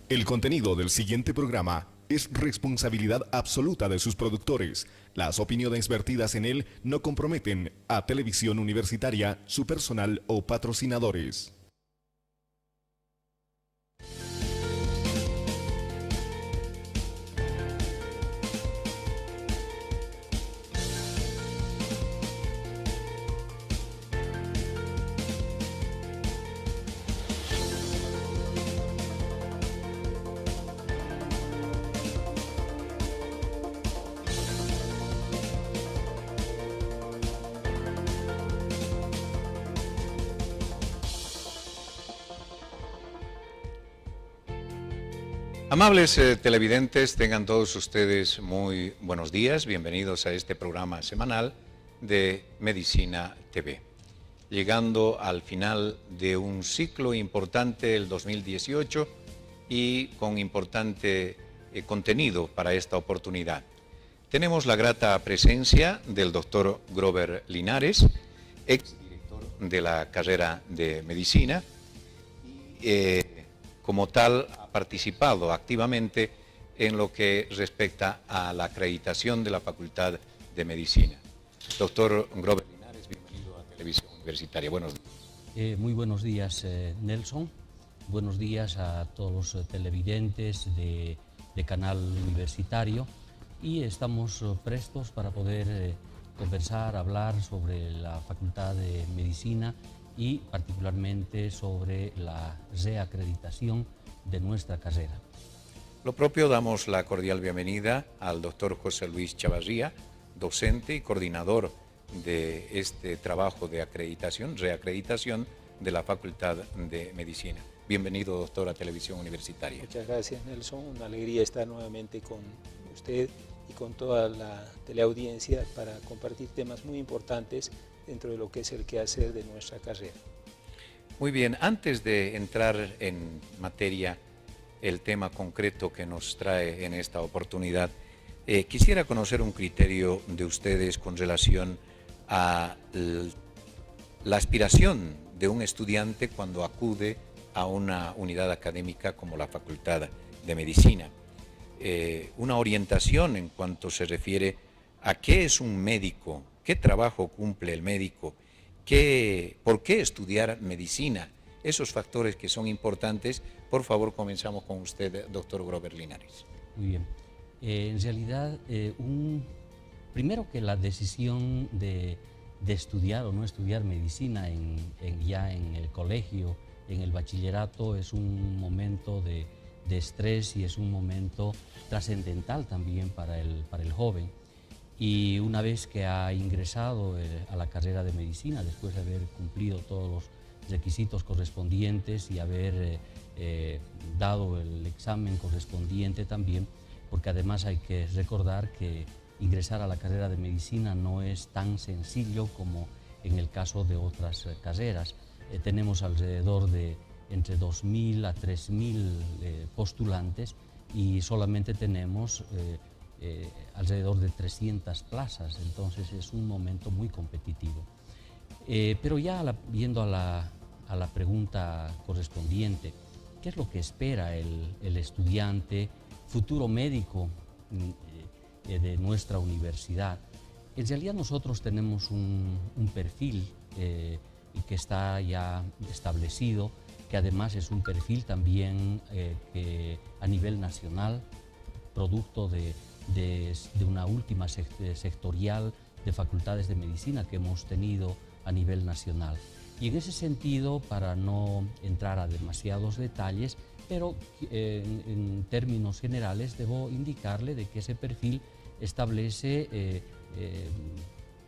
El contenido del siguiente programa es responsabilidad absoluta de sus productores. Las opiniones vertidas en él no comprometen a Televisión Universitaria, su personal o patrocinadores. Amables televidentes, tengan todos ustedes muy buenos días, bienvenidos a este programa semanal de Medicina TV. Llegando al final de un ciclo importante, el 2018, y con importante contenido para esta oportunidad. Tenemos la grata presencia del doctor Grover Linares, exdirector de la carrera de Medicina, y como tal ha participado activamente en lo que respecta a la acreditación de la Facultad de Medicina. Doctor Grover Linares, bienvenido a Televisión Universitaria. Buenos días. Muy buenos días, Nelson. Buenos días a todos los televidentes de Canal Universitario, y estamos prestos para poder conversar, hablar sobre la Facultad de Medicina y particularmente sobre la reacreditación de nuestra carrera. Lo propio, damos la cordial bienvenida al doctor José Luis Chavarría, docente y coordinador de este trabajo de acreditación, reacreditación de la Facultad de Medicina. Bienvenido, doctor, a Televisión Universitaria. Muchas gracias, Nelson. Una alegría estar nuevamente con usted y con toda la teleaudiencia para compartir temas muy importantes dentro de lo que es el quehacer de nuestra carrera. Muy bien, antes de entrar en materia, el tema concreto que nos trae en esta oportunidad, quisiera conocer un criterio de ustedes con relación a la aspiración de un estudiante cuando acude a una unidad académica como la Facultad de Medicina. Una orientación en cuanto se refiere a qué es un médico, qué trabajo cumple el médico, por qué estudiar medicina, esos factores que son importantes. Por favor, comenzamos con usted, doctor Grover Linares. Muy bien. En realidad, primero que la decisión de estudiar o no estudiar medicina ya en el colegio, en el bachillerato, es un momento de estrés y es un momento trascendental también para el joven. Y una vez que ha ingresado a la carrera de medicina, después de haber cumplido todos los requisitos correspondientes y haber dado el examen correspondiente también, porque además hay que recordar que ingresar a la carrera de medicina no es tan sencillo como en el caso de otras carreras. Tenemos alrededor de entre 2.000 a 3.000 postulantes y solamente tenemos alrededor de 300 plazas, entonces es un momento muy competitivo. Pero ya viendo a la pregunta correspondiente, ¿qué es lo que espera el estudiante, futuro médico de nuestra universidad? En realidad nosotros tenemos un perfil que está ya establecido, que además es un perfil también que a nivel nacional, producto de una última sectorial de facultades de medicina que hemos tenido a nivel nacional. Y en ese sentido, para no entrar a demasiados detalles, pero en términos generales debo indicarle de que ese perfil establece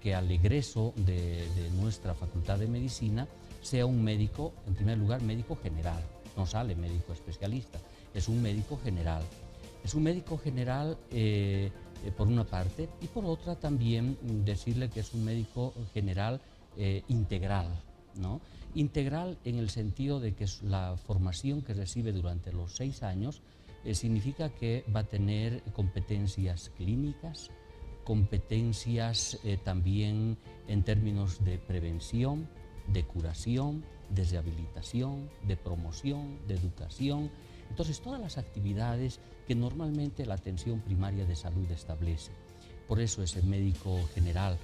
que al egreso de nuestra Facultad de Medicina sea un médico, en primer lugar, médico general. No sale médico especialista, es un médico general. Es un médico general por una parte, y por otra también decirle que es un médico general integral, ¿no? Integral en el sentido de que la formación que recibe durante los 6 años significa que va a tener competencias clínicas, competencias también en términos de prevención, de curación, de rehabilitación, de promoción, de educación, Entonces, todas las actividades que normalmente la atención primaria de salud establece. Por eso ese médico general,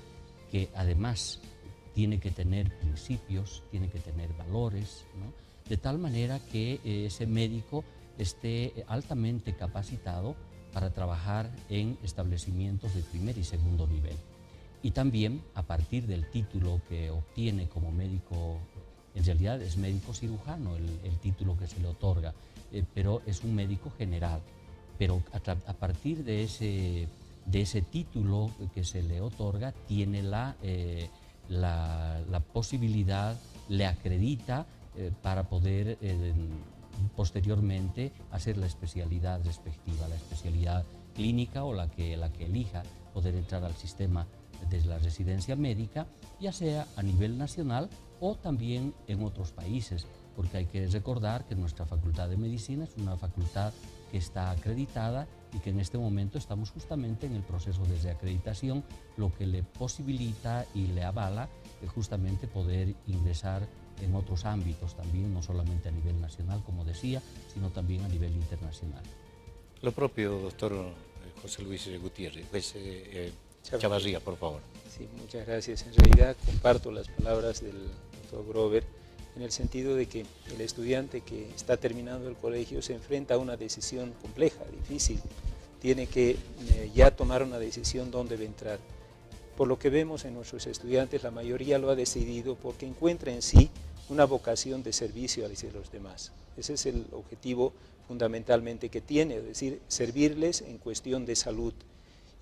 que además tiene que tener principios, tiene que tener valores, ¿no? De tal manera que ese médico esté altamente capacitado para trabajar en establecimientos de primer y segundo nivel. Y también, a partir del título que obtiene como médico, en realidad es médico cirujano el título que se le otorga, pero es un médico general. Pero a partir de ese título que se le otorga, tiene la posibilidad, le acredita para poder posteriormente hacer la especialidad respectiva, la especialidad clínica o la que elija, poder entrar al sistema de la residencia médica, ya sea a nivel nacional o también en otros países, porque hay que recordar que nuestra Facultad de Medicina es una facultad que está acreditada y que en este momento estamos justamente en el proceso de reacreditación, lo que le posibilita y le avala justamente poder ingresar en otros ámbitos también, no solamente a nivel nacional, como decía, sino también a nivel internacional. Lo propio, doctor José Luis Gutiérrez. Chavarría, por favor. Sí, muchas gracias. En realidad comparto las palabras del doctor Grover en el sentido de que el estudiante que está terminando el colegio se enfrenta a una decisión compleja, difícil. Tiene que ya tomar una decisión dónde va a entrar. Por lo que vemos en nuestros estudiantes, la mayoría lo ha decidido porque encuentra en sí una vocación de servicio hacia los demás. Ese es el objetivo fundamentalmente que tiene, es decir, servirles en cuestión de salud.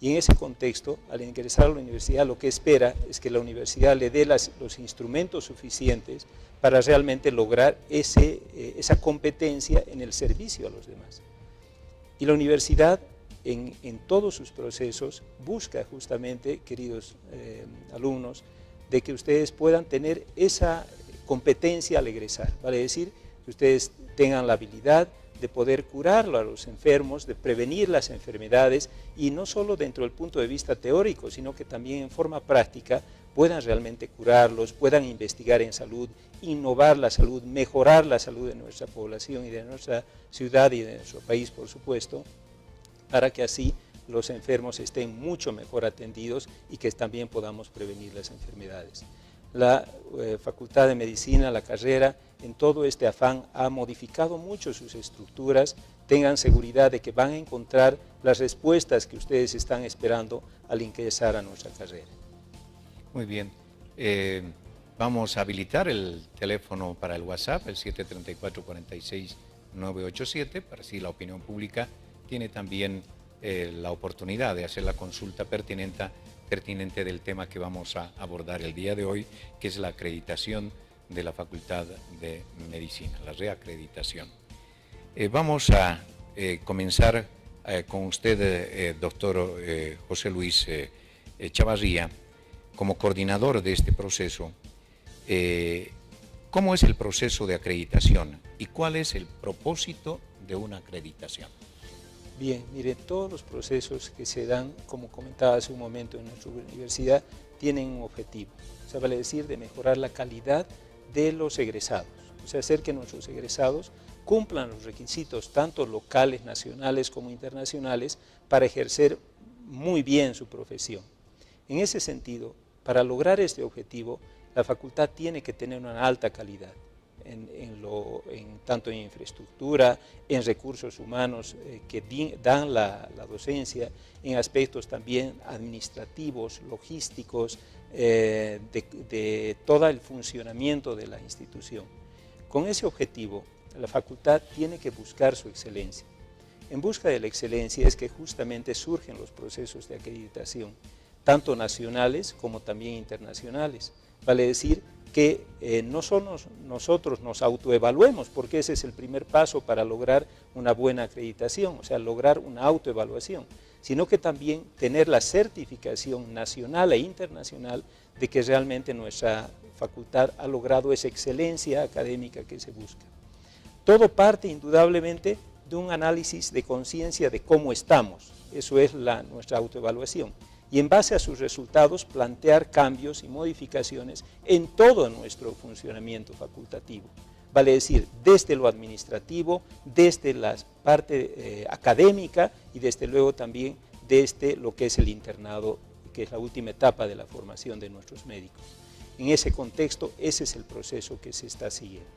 Y en ese contexto, al ingresar a la universidad, lo que espera es que la universidad le dé los instrumentos suficientes para realmente lograr esa competencia en el servicio a los demás. Y la universidad, en todos sus procesos, busca justamente, queridos alumnos, de que ustedes puedan tener esa competencia al egresar, vale decir, que ustedes tengan la habilidad de poder curarlo a los enfermos, de prevenir las enfermedades, y no solo dentro del punto de vista teórico, sino que también en forma práctica puedan realmente curarlos, puedan investigar en salud, innovar la salud, mejorar la salud de nuestra población y de nuestra ciudad y de nuestro país, por supuesto, para que así los enfermos estén mucho mejor atendidos y que también podamos prevenir las enfermedades. La Facultad de Medicina, la carrera, en todo este afán ha modificado mucho sus estructuras. Tengan seguridad de que van a encontrar las respuestas que ustedes están esperando al ingresar a nuestra carrera. Muy bien. Vamos a habilitar el teléfono para el WhatsApp, el 734-46-987, para así la opinión pública tiene también la oportunidad de hacer la consulta pertinente del tema que vamos a abordar el día de hoy, que es la acreditación de la Facultad de Medicina, la reacreditación. Vamos a comenzar con usted, doctor José Luis Chavarría, como coordinador de este proceso. ¿Cómo es el proceso de acreditación y cuál es el propósito de una acreditación? Bien, mire, todos los procesos que se dan, como comentaba hace un momento en nuestra universidad, tienen un objetivo, o sea, vale decir, de mejorar la calidad de los egresados, o sea, hacer que nuestros egresados cumplan los requisitos, tanto locales, nacionales como internacionales, para ejercer muy bien su profesión. En ese sentido, para lograr este objetivo, la facultad tiene que tener una alta calidad, tanto en infraestructura, en recursos humanos que dan la docencia, en aspectos también administrativos, logísticos, de todo el funcionamiento de la institución. Con ese objetivo, la facultad tiene que buscar su excelencia. En busca de la excelencia es que justamente surgen los procesos de acreditación, tanto nacionales como también internacionales. Vale decir que no solo nosotros nos autoevaluemos, porque ese es el primer paso para lograr una buena acreditación, o sea, lograr una autoevaluación, sino que también tener la certificación nacional e internacional de que realmente nuestra facultad ha logrado esa excelencia académica que se busca. Todo parte indudablemente de un análisis de conciencia de cómo estamos, eso es nuestra autoevaluación. Y en base a sus resultados plantear cambios y modificaciones en todo nuestro funcionamiento facultativo. vale decir, desde lo administrativo, desde la parte académica y desde luego también desde lo que es el internado, que es la última etapa de la formación de nuestros médicos. En ese contexto, ese es el proceso que se está siguiendo.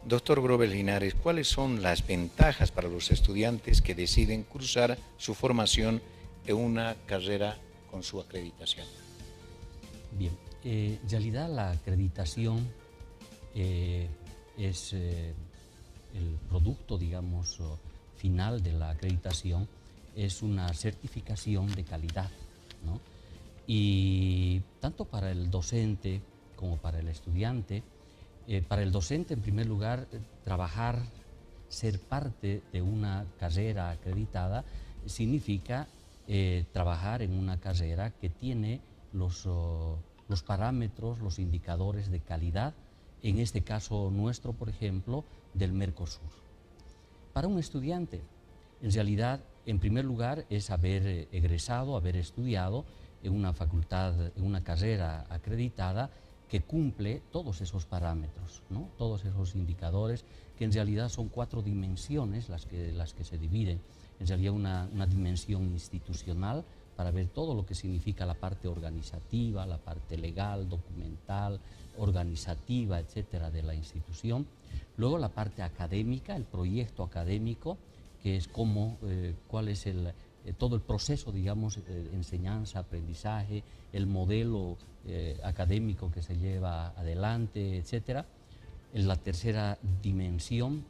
Doctor Grover Linares, ¿cuáles son las ventajas para los estudiantes que deciden cursar su formación en una carrera con su acreditación? Bien, en realidad la acreditación es el producto, digamos, final de la acreditación, es una certificación de calidad, ¿no? Y tanto para el docente como para el estudiante, para el docente, en primer lugar, trabajar, ser parte de una carrera acreditada, significa trabajar en una carrera que tiene los parámetros, los indicadores de calidad, en este caso nuestro, por ejemplo, del Mercosur. Para un estudiante, en realidad, en primer lugar, es haber egresado, haber estudiado en una facultad, en una carrera acreditada que cumple todos esos parámetros, ¿no? Todos esos indicadores, que en realidad son 4 dimensiones las que se dividen. En realidad una dimensión institucional para ver todo lo que significa la parte organizativa, la parte legal, documental, organizativa, etcétera, de la institución. Luego la parte académica, el proyecto académico, que es cuál es todo el proceso, digamos, de enseñanza, aprendizaje, el modelo académico que se lleva adelante, etcétera. En la tercera dimensión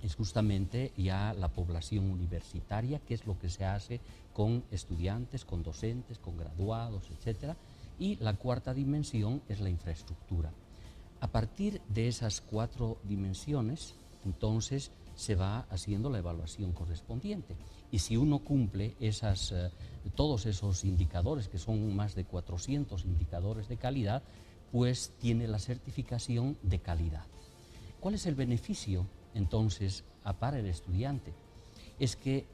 es justamente ya la población universitaria, que es lo que se hace con estudiantes, con docentes, con graduados, etcétera. Y la cuarta dimensión es la infraestructura. A partir de esas 4 dimensiones, entonces, se va haciendo la evaluación correspondiente. Y si uno cumple todos esos indicadores, que son más de 400 indicadores de calidad, pues tiene la certificación de calidad. ¿Cuál es el beneficio, entonces, para el estudiante? Es que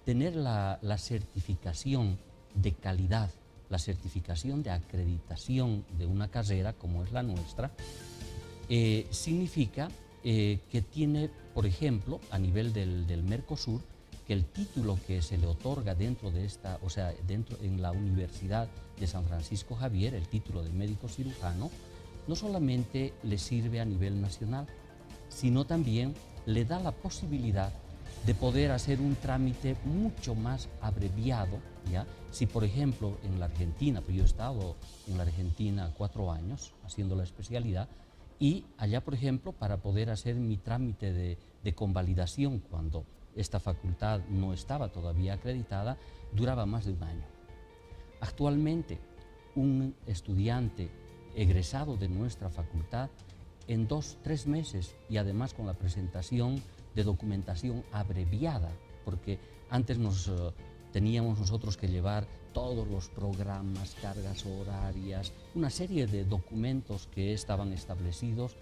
tener la certificación de calidad, la certificación de acreditación de una carrera como es la nuestra, significa que tiene, por ejemplo, a nivel del Mercosur, que el título que se le otorga dentro de esta, o sea, en la Universidad de San Francisco Javier, el título de médico cirujano, no solamente le sirve a nivel nacional, sino también le da la posibilidad de poder hacer un trámite mucho más abreviado, ¿ya? Si, por ejemplo, en la Argentina, pues yo he estado en la Argentina 4 años haciendo la especialidad, y allá, por ejemplo, para poder hacer mi trámite de convalidación cuando esta facultad no estaba todavía acreditada, duraba más de 1 año. Actualmente, un estudiante egresado de nuestra facultad, en 2-3 meses, y además con la presentación de documentación abreviada, porque antes teníamos nosotros que llevar todos los programas, cargas horarias, una serie de documentos que estaban establecidos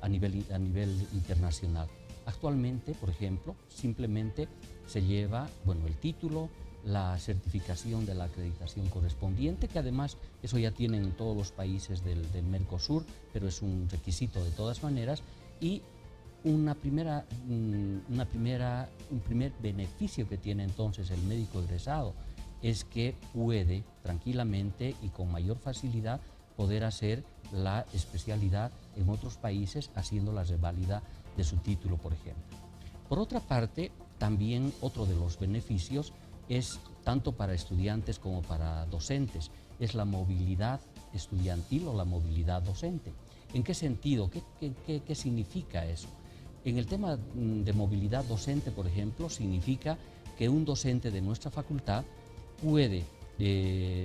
a nivel internacional. Actualmente, por ejemplo, simplemente se lleva, bueno, el título, la certificación de la acreditación correspondiente, que además eso ya tienen en todos los países del Mercosur, pero es un requisito de todas maneras, y un primer beneficio que tiene entonces el médico egresado es que puede tranquilamente y con mayor facilidad poder hacer la especialidad en otros países haciendo la reválida de su título, por ejemplo. Por otra parte, también otro de los beneficios es tanto para estudiantes como para docentes, es la movilidad estudiantil o la movilidad docente. ¿En qué sentido? ¿Qué significa eso? En el tema de movilidad docente, por ejemplo, significa que un docente de nuestra facultad puede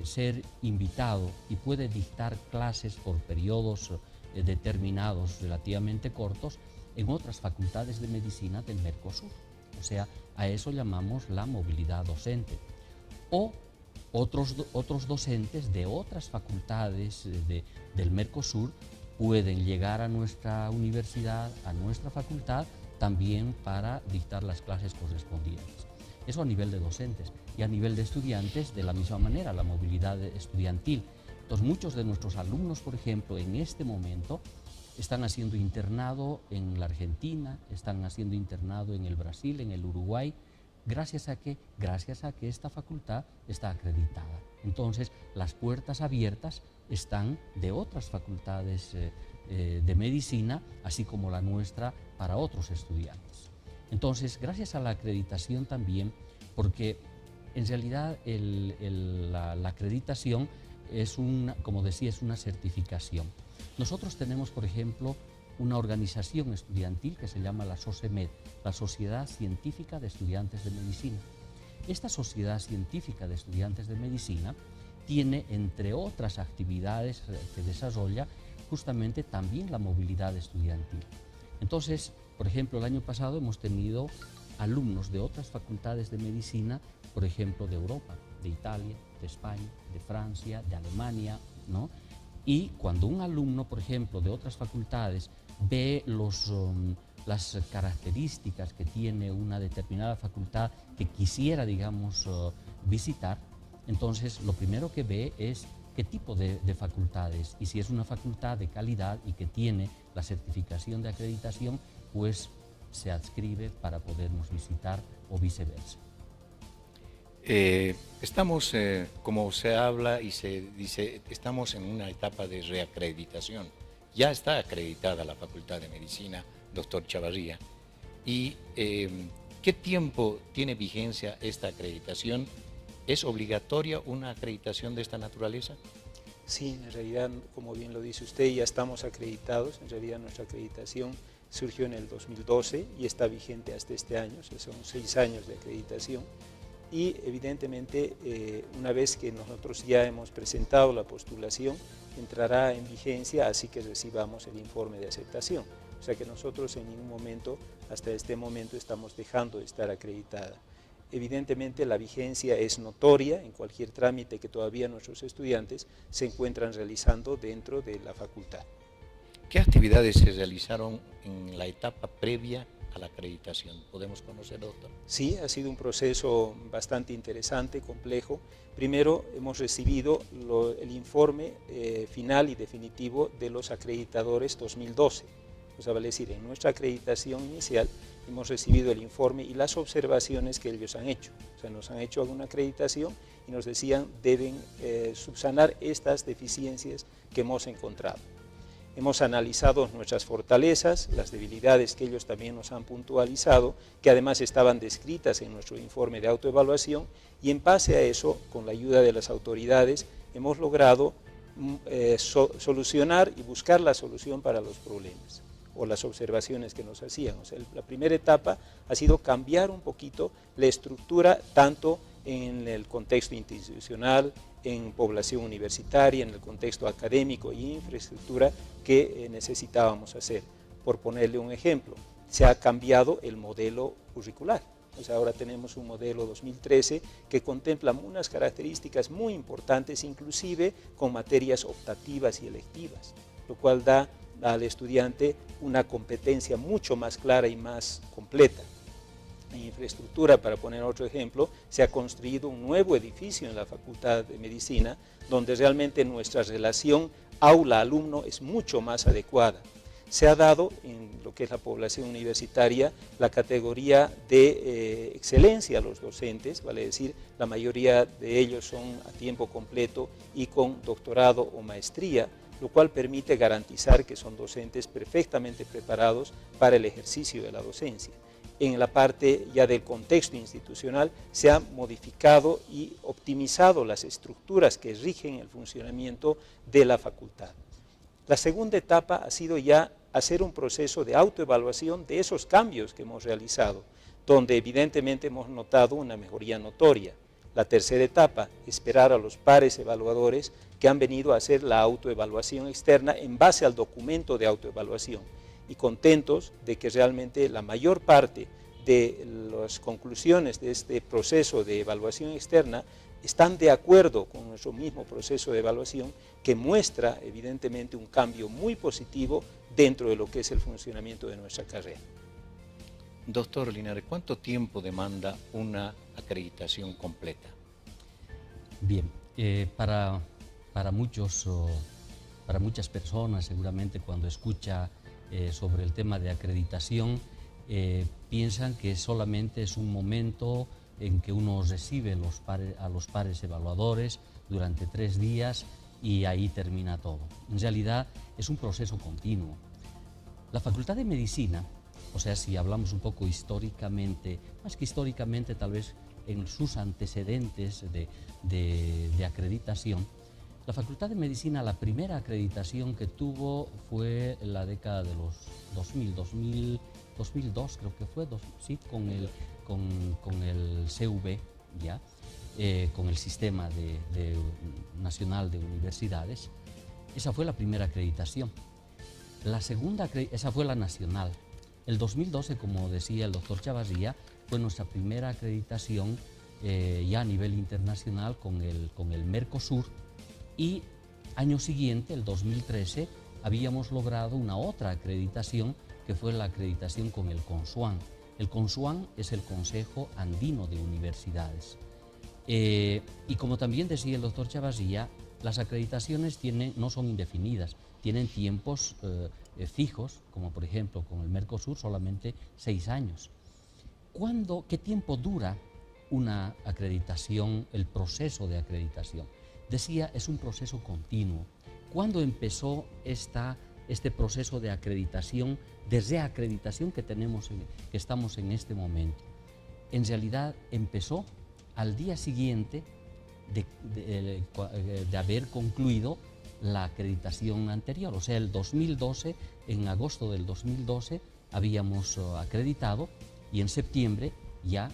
ser invitado y puede dictar clases por periodos determinados relativamente cortos en otras facultades de medicina del Mercosur. O sea, a eso llamamos la movilidad docente. O otros docentes de otras facultades del Mercosur pueden llegar a nuestra universidad, a nuestra facultad, también para dictar las clases correspondientes. Eso a nivel de docentes. Y a nivel de estudiantes, de la misma manera, la movilidad estudiantil. Entonces, muchos de nuestros alumnos, por ejemplo, en este momento, están haciendo internado en la Argentina, están haciendo internado en el Brasil, en el Uruguay. ¿Gracias a qué? Gracias a que esta facultad está acreditada. Entonces, las puertas abiertas están de otras facultades de medicina, así como la nuestra, para otros estudiantes. Entonces, gracias a la acreditación también, porque en realidad la acreditación es como decía, es una certificación. Nosotros tenemos, por ejemplo, una organización estudiantil que se llama la SOCEMED, la Sociedad Científica de Estudiantes de Medicina. Esta Sociedad Científica de Estudiantes de Medicina tiene, entre otras actividades que desarrolla, justamente también la movilidad estudiantil. Entonces, por ejemplo, el año pasado hemos tenido alumnos de otras facultades de medicina, por ejemplo, de Europa, de Italia, de España, de Francia, de Alemania, ¿no? Y cuando un alumno, por ejemplo, de otras facultades ve las características que tiene una determinada facultad que quisiera, digamos, visitar, entonces lo primero que ve es qué tipo de facultades, y si es una facultad de calidad y que tiene la certificación de acreditación, pues se adscribe para podernos visitar o viceversa. Estamos, como se habla y se dice, estamos en una etapa de reacreditación. Ya está acreditada la Facultad de Medicina, doctor Chavarría. ¿Y qué tiempo tiene vigencia esta acreditación? ¿Es obligatoria una acreditación de esta naturaleza? Sí, en realidad, como bien lo dice usted, ya estamos acreditados. En realidad nuestra acreditación surgió en el 2012 y está vigente hasta este año, o sea, son 6 años de acreditación. Y evidentemente, una vez que nosotros ya hemos presentado la postulación, entrará en vigencia así que recibamos el informe de aceptación. O sea que nosotros en ningún momento, hasta este momento, estamos dejando de estar acreditada. Evidentemente la vigencia es notoria en cualquier trámite que todavía nuestros estudiantes se encuentran realizando dentro de la facultad. ¿Qué actividades se realizaron en la etapa previa a la acreditación? ¿Podemos conocer, doctor? Sí, ha sido un proceso bastante interesante, complejo. Primero hemos recibido el informe final y definitivo de los acreditadores 2012. O sea, vale decir, en nuestra acreditación inicial hemos recibido el informe y las observaciones que ellos han hecho. O sea, nos han hecho alguna acreditación y nos decían deben subsanar estas deficiencias que hemos encontrado. Hemos analizado nuestras fortalezas, las debilidades que ellos también nos han puntualizado, que además estaban descritas en nuestro informe de autoevaluación, y en base a eso, con la ayuda de las autoridades, hemos logrado solucionar y buscar la solución para los problemas o las observaciones que nos hacían. O sea, la primera etapa ha sido cambiar un poquito la estructura, tanto en el contexto institucional, en población universitaria, en el contexto académico y infraestructura que necesitábamos hacer. Por ponerle un ejemplo, se ha cambiado el modelo curricular. O sea, ahora tenemos un modelo 2013 que contempla unas características muy importantes, inclusive con materias optativas y electivas, lo cual da al estudiante una competencia mucho más clara y más completa. En infraestructura, para poner otro ejemplo, se ha construido un nuevo edificio en la Facultad de Medicina, donde realmente nuestra relación aula-alumno es mucho más adecuada. Se ha dado en lo que es la población universitaria la categoría de excelencia a los docentes, vale decir, la mayoría de ellos son a tiempo completo y con doctorado o maestría, lo cual permite garantizar que son docentes perfectamente preparados para el ejercicio de la docencia. En la parte ya del contexto institucional se han modificado y optimizado las estructuras que rigen el funcionamiento de la facultad. La segunda etapa ha sido ya hacer un proceso de autoevaluación de esos cambios que hemos realizado, donde evidentemente hemos notado una mejoría notoria. La tercera etapa, esperar a los pares evaluadores que han venido a hacer la autoevaluación externa en base al documento de autoevaluación, y contentos de que realmente la mayor parte de las conclusiones de este proceso de evaluación externa están de acuerdo con nuestro mismo proceso de evaluación, que muestra evidentemente un cambio muy positivo dentro de lo que es el funcionamiento de nuestra carrera. Doctor Linares, ¿cuánto tiempo demanda una acreditación completa? Bien, para muchos para muchas personas seguramente cuando escucha sobre el tema de acreditación, piensan que solamente es un momento en que uno recibe a los pares evaluadores durante 3 días y ahí termina todo. En realidad es un proceso continuo. La Facultad de Medicina, o sea, si hablamos un poco históricamente, más que históricamente, tal vez en sus antecedentes de acreditación, la Facultad de Medicina, la primera acreditación que tuvo fue en la década de los 2002 creo que fue, sí, con el CV, ¿ya? Con el Sistema Nacional de Universidades. Esa fue la primera acreditación. La segunda, esa fue la nacional. El 2012, como decía el doctor Chavarría, fue nuestra primera acreditación ya a nivel internacional con el Mercosur, y año siguiente, el 2013, habíamos logrado una otra acreditación que fue la acreditación con el CONSUAN. El CONSUAN es el Consejo Andino de Universidades. Y como también decía el doctor Chavarría, las acreditaciones no son indefinidas, tienen tiempos fijos, como por ejemplo con el Mercosur solamente 6 años. ¿Qué tiempo dura una acreditación, el proceso de acreditación? Decía, es un proceso continuo. ¿Cuándo empezó este proceso de acreditación, de reacreditación que estamos en este momento? En realidad empezó al día siguiente de haber concluido la acreditación anterior, o sea, el 2012, en agosto del 2012 habíamos acreditado y en septiembre ya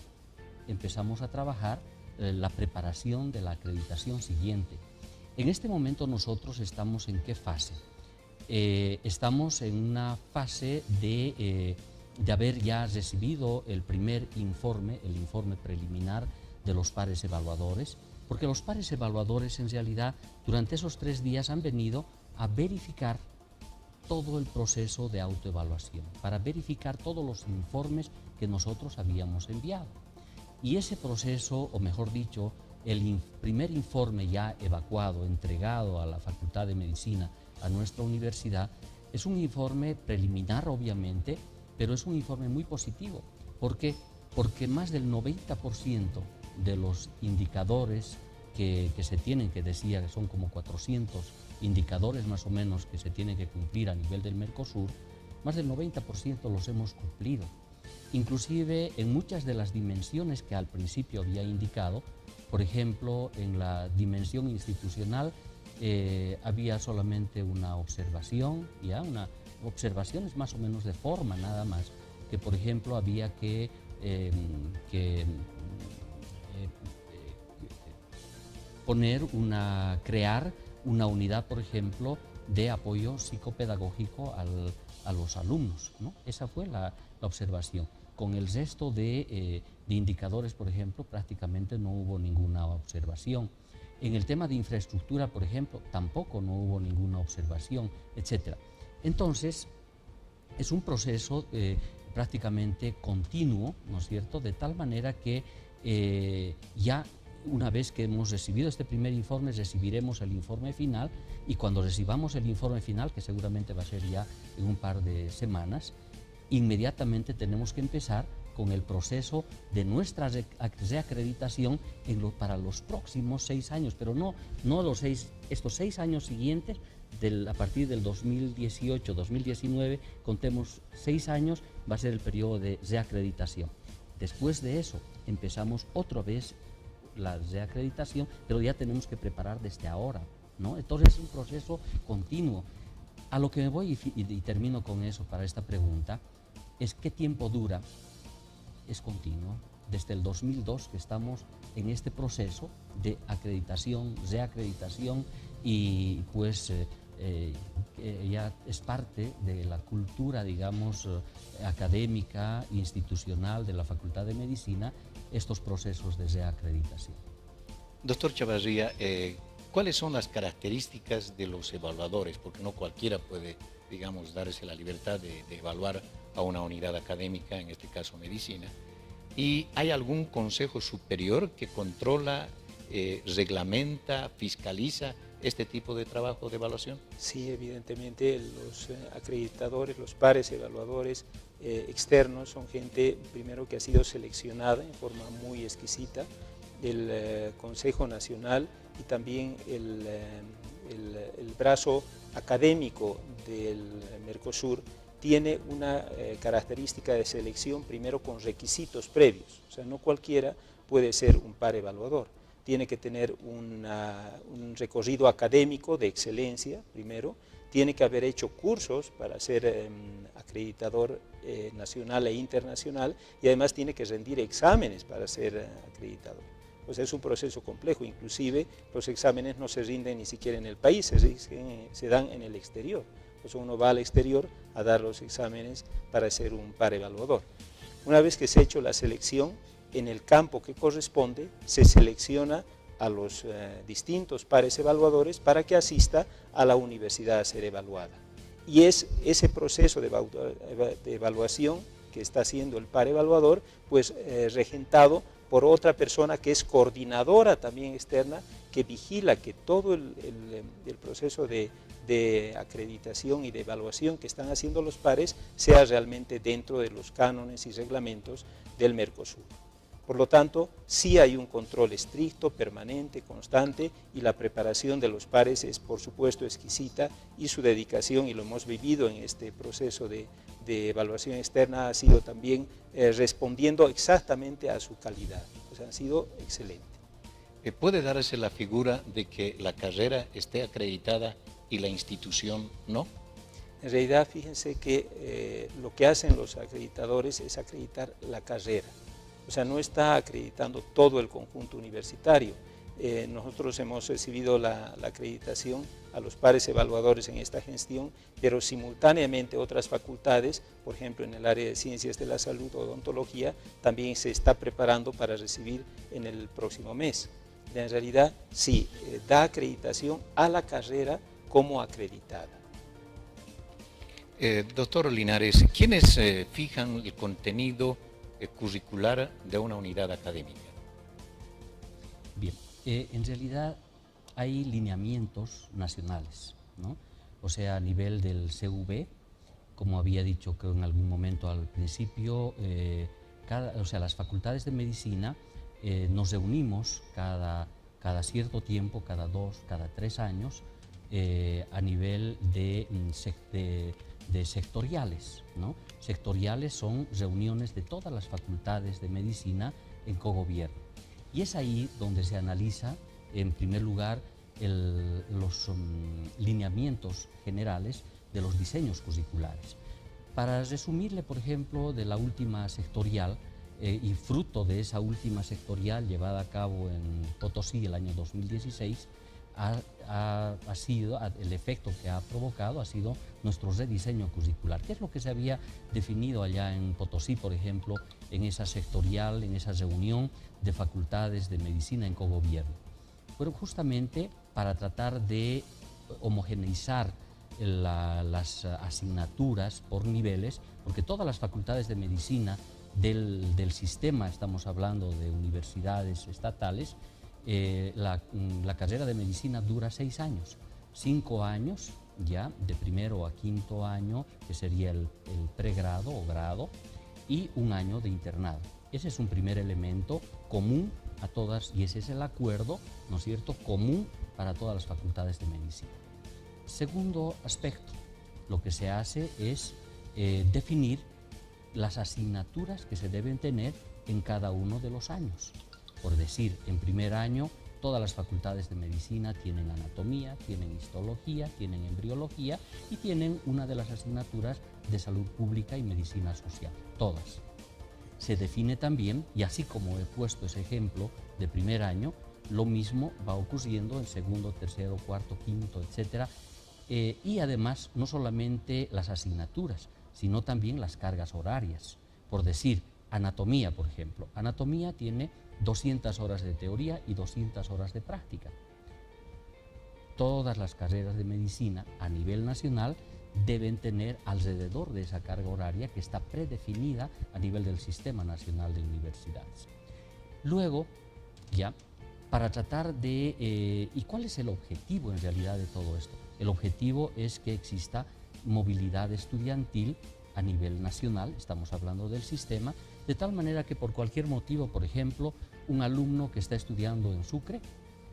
empezamos a trabajar la preparación de la acreditación siguiente. En este momento nosotros estamos ¿en qué fase? Estamos en una fase de haber ya recibido el primer informe, el informe preliminar de los pares evaluadores, porque los pares evaluadores en realidad durante esos 3 días han venido a verificar todo el proceso de autoevaluación, para verificar todos los informes que nosotros habíamos enviado. Y ese proceso, o mejor dicho, el primer informe ya evacuado, entregado a la Facultad de Medicina, a nuestra universidad, es un informe preliminar obviamente, pero es un informe muy positivo. ¿Por qué? Porque más del 90% de los indicadores que se tienen, que decía que son como 400 indicadores más o menos que se tienen que cumplir a nivel del Mercosur, más del 90% los hemos cumplido. Inclusive en muchas de las dimensiones que al principio había indicado, por ejemplo, en la dimensión institucional había solamente una observación, observaciones más o menos de forma nada más, que por ejemplo había que crear una unidad, por ejemplo, de apoyo psicopedagógico a los alumnos, ¿no? Esa fue la observación. Con el resto de indicadores, por ejemplo, prácticamente no hubo ninguna observación. En el tema de infraestructura, por ejemplo, tampoco no hubo ninguna observación, etc. Entonces, es un proceso prácticamente continuo, ¿no es cierto?, de tal manera que ya una vez que hemos recibido este primer informe, recibiremos el informe final, y cuando recibamos el informe final, que seguramente va a ser ya en un par de semanas, inmediatamente tenemos que empezar con el proceso de nuestra reacreditación para los próximos 6 años, pero no estos 6 años siguientes, a partir del 2018, 2019, contemos 6 años, va a ser el periodo de reacreditación. Después de eso, empezamos otra vez la reacreditación, pero ya tenemos que preparar desde ahora, ¿no? Entonces es un proceso continuo. A lo que me voy y termino con eso para esta pregunta, es qué tiempo dura. Es continuo. Desde el 2002 que estamos en este proceso de acreditación, reacreditación, y pues ya es parte de la cultura, digamos, académica, institucional de la Facultad de Medicina, estos procesos de reacreditación. Doctor Chavarría, ¿cuáles son las características de los evaluadores? Porque no cualquiera puede, digamos, darse la libertad de evaluar a una unidad académica, en este caso medicina. ¿Y hay algún consejo superior que controla, reglamenta, fiscaliza este tipo de trabajo de evaluación? Sí, evidentemente los acreditadores, los pares evaluadores externos son gente primero que ha sido seleccionada en forma muy exquisita del Consejo Nacional y también el brazo académico del Mercosur tiene una característica de selección primero con requisitos previos, o sea, no cualquiera puede ser un par evaluador. Tiene que tener un recorrido académico de excelencia, primero, tiene que haber hecho cursos para ser acreditador nacional e internacional y además tiene que rendir exámenes para ser acreditador. Pues es un proceso complejo, inclusive los exámenes no se rinden ni siquiera en el país, se dan en el exterior. Pues uno va al exterior a dar los exámenes para ser un par evaluador. Una vez que se ha hecho la selección, en el campo que corresponde, se selecciona a los distintos pares evaluadores para que asista a la universidad a ser evaluada. Y es ese proceso de evaluación que está haciendo el par evaluador, pues regentado por otra persona que es coordinadora también externa, que vigila que todo el proceso de acreditación y de evaluación que están haciendo los pares sea realmente dentro de los cánones y reglamentos del Mercosur. Por lo tanto, sí hay un control estricto, permanente, constante, y la preparación de los pares es, por supuesto, exquisita, y su dedicación, y lo hemos vivido en este proceso de evaluación externa, ha sido también respondiendo exactamente a su calidad. O sea, han sido excelentes. ¿Puede darse la figura de que la carrera esté acreditada y la institución no? En realidad, fíjense que lo que hacen los acreditadores es acreditar la carrera. O sea, no está acreditando todo el conjunto universitario. Nosotros hemos recibido la acreditación a los pares evaluadores en esta gestión, pero simultáneamente otras facultades, por ejemplo en el área de ciencias de la salud o odontología, también se está preparando para recibir en el próximo mes. En realidad, sí, da acreditación a la carrera como acreditada. Doctor Linares, ¿quiénes fijan el contenido curricular de una unidad académica? Bien, en realidad hay lineamientos nacionales, ¿no? O sea, a nivel del CV, como había dicho que en algún momento al principio, las facultades de medicina nos reunimos cada cierto tiempo, cada 2, cada 3 años, a nivel de sectoriales, ¿no? Sectoriales son reuniones de todas las facultades de medicina en cogobierno. Y es ahí donde se analiza, en primer lugar, los lineamientos generales de los diseños curriculares. Para resumirle, por ejemplo, de la última sectorial, y fruto de esa última sectorial llevada a cabo en Potosí el año 2016, el efecto que ha provocado ha sido nuestro rediseño curricular. ¿Qué es lo que se había definido allá en Potosí, por ejemplo, en esa sectorial, en esa reunión de facultades de medicina en cogobierno? Bueno, justamente para tratar de homogeneizar las asignaturas por niveles, porque todas las facultades de medicina del sistema, estamos hablando de universidades estatales, la carrera de medicina dura 6 años, 5 años ya de primero a quinto año, que sería el pregrado o grado, y 1 año de internado. Ese es un primer elemento común a todas, y ese es el acuerdo, ¿no es cierto?, común para todas las facultades de medicina. Segundo aspecto, lo que se hace es definir las asignaturas que se deben tener en cada uno de los años. Por decir, en primer año, todas las facultades de medicina tienen anatomía, tienen histología, tienen embriología y tienen una de las asignaturas de salud pública y medicina social, todas. Se define también, y así como he puesto ese ejemplo de primer año, lo mismo va ocurriendo en segundo, tercero, cuarto, quinto, etc. Y además, no solamente las asignaturas, sino también las cargas horarias. Por decir, anatomía, por ejemplo. Anatomía tiene 200 horas de teoría y 200 horas de práctica. Todas las carreras de medicina a nivel nacional deben tener alrededor de esa carga horaria que está predefinida a nivel del Sistema Nacional de Universidades. Luego, ya para tratar de... ¿Y cuál es el objetivo en realidad de todo esto? El objetivo es que exista movilidad estudiantil a nivel nacional, estamos hablando del sistema, de tal manera que por cualquier motivo, por ejemplo, un alumno que está estudiando en Sucre,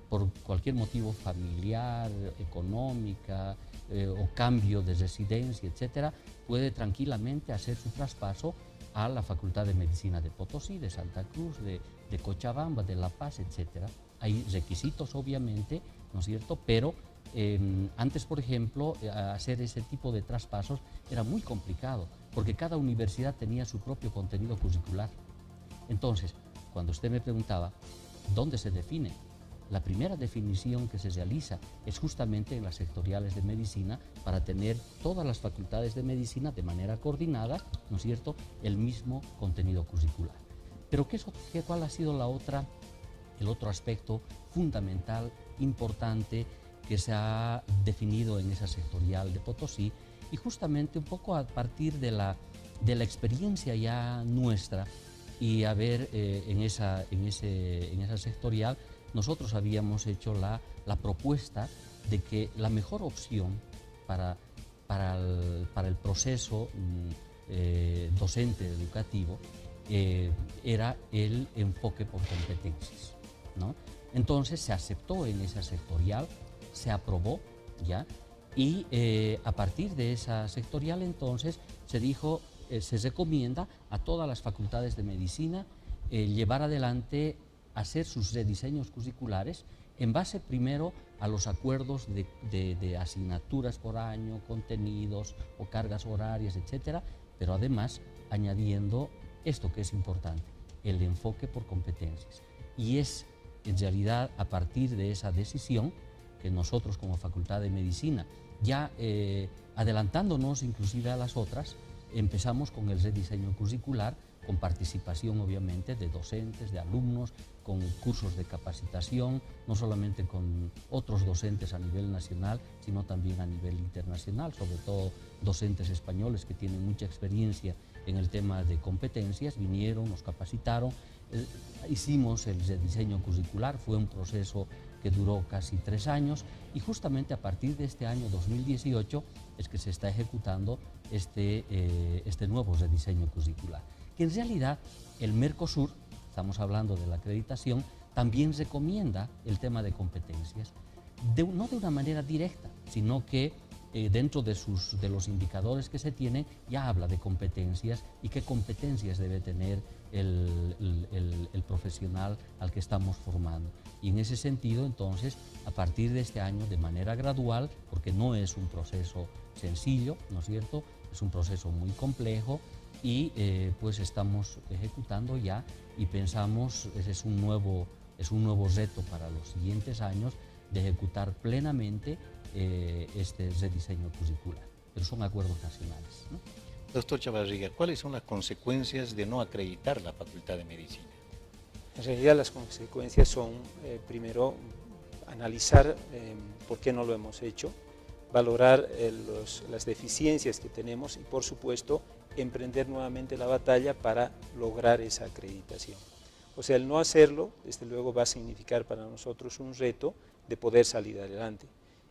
por cualquier motivo familiar, económica o cambio de residencia, etcétera, puede tranquilamente hacer su traspaso a la Facultad de Medicina de Potosí, de Santa Cruz, de Cochabamba, de La Paz, etcétera. Hay requisitos, obviamente, ¿no es cierto? Pero antes, por ejemplo, hacer ese tipo de traspasos era muy complicado, porque cada universidad tenía su propio contenido curricular. Entonces, cuando usted me preguntaba, ¿dónde se define? La primera definición que se realiza es justamente en las sectoriales de medicina para tener todas las facultades de medicina de manera coordinada, ¿no es cierto?, el mismo contenido curricular. Pero ¿cuál ha sido el otro aspecto fundamental, importante, que se ha definido en esa sectorial de Potosí? Y justamente un poco a partir de la experiencia ya nuestra y a ver en esa sectorial, nosotros habíamos hecho la propuesta de que la mejor opción para el proceso docente educativo era el enfoque por competencias, ¿no? Entonces se aceptó en esa sectorial, se aprobó ya, y a partir de esa sectorial entonces se dijo, se recomienda a todas las facultades de medicina llevar adelante, hacer sus rediseños curriculares en base primero a los acuerdos de asignaturas por año, contenidos o cargas horarias, etcétera, pero además añadiendo esto que es importante, el enfoque por competencias. Y es en realidad a partir de esa decisión que nosotros como Facultad de Medicina, ya adelantándonos inclusive a las otras, empezamos con el rediseño curricular, con participación obviamente de docentes, de alumnos, con cursos de capacitación, no solamente con otros docentes a nivel nacional, sino también a nivel internacional, sobre todo docentes españoles que tienen mucha experiencia en el tema de competencias, vinieron, nos capacitaron, hicimos el rediseño curricular, fue un proceso que duró casi 3 años y justamente a partir de este año 2018 es que se está ejecutando este nuevo rediseño curricular. Que en realidad el Mercosur, estamos hablando de la acreditación, también recomienda el tema de competencias, no de una manera directa, sino que dentro de los indicadores que se tienen ya habla de competencias y qué competencias debe tener el profesional al que estamos formando. Y en ese sentido, entonces, a partir de este año, de manera gradual, porque no es un proceso sencillo, ¿no es cierto?, es un proceso muy complejo, y pues estamos ejecutando ya y pensamos, ese es un nuevo reto para los siguientes años, de ejecutar plenamente este rediseño curricular, pero son acuerdos nacionales, ¿no? Doctor Chavarría, ¿cuáles son las consecuencias de no acreditar la Facultad de Medicina? En realidad las consecuencias son, primero, analizar por qué no lo hemos hecho, valorar las deficiencias que tenemos y, por supuesto, emprender nuevamente la batalla para lograr esa acreditación. O sea, el no hacerlo, desde luego, va a significar para nosotros un reto de poder salir adelante.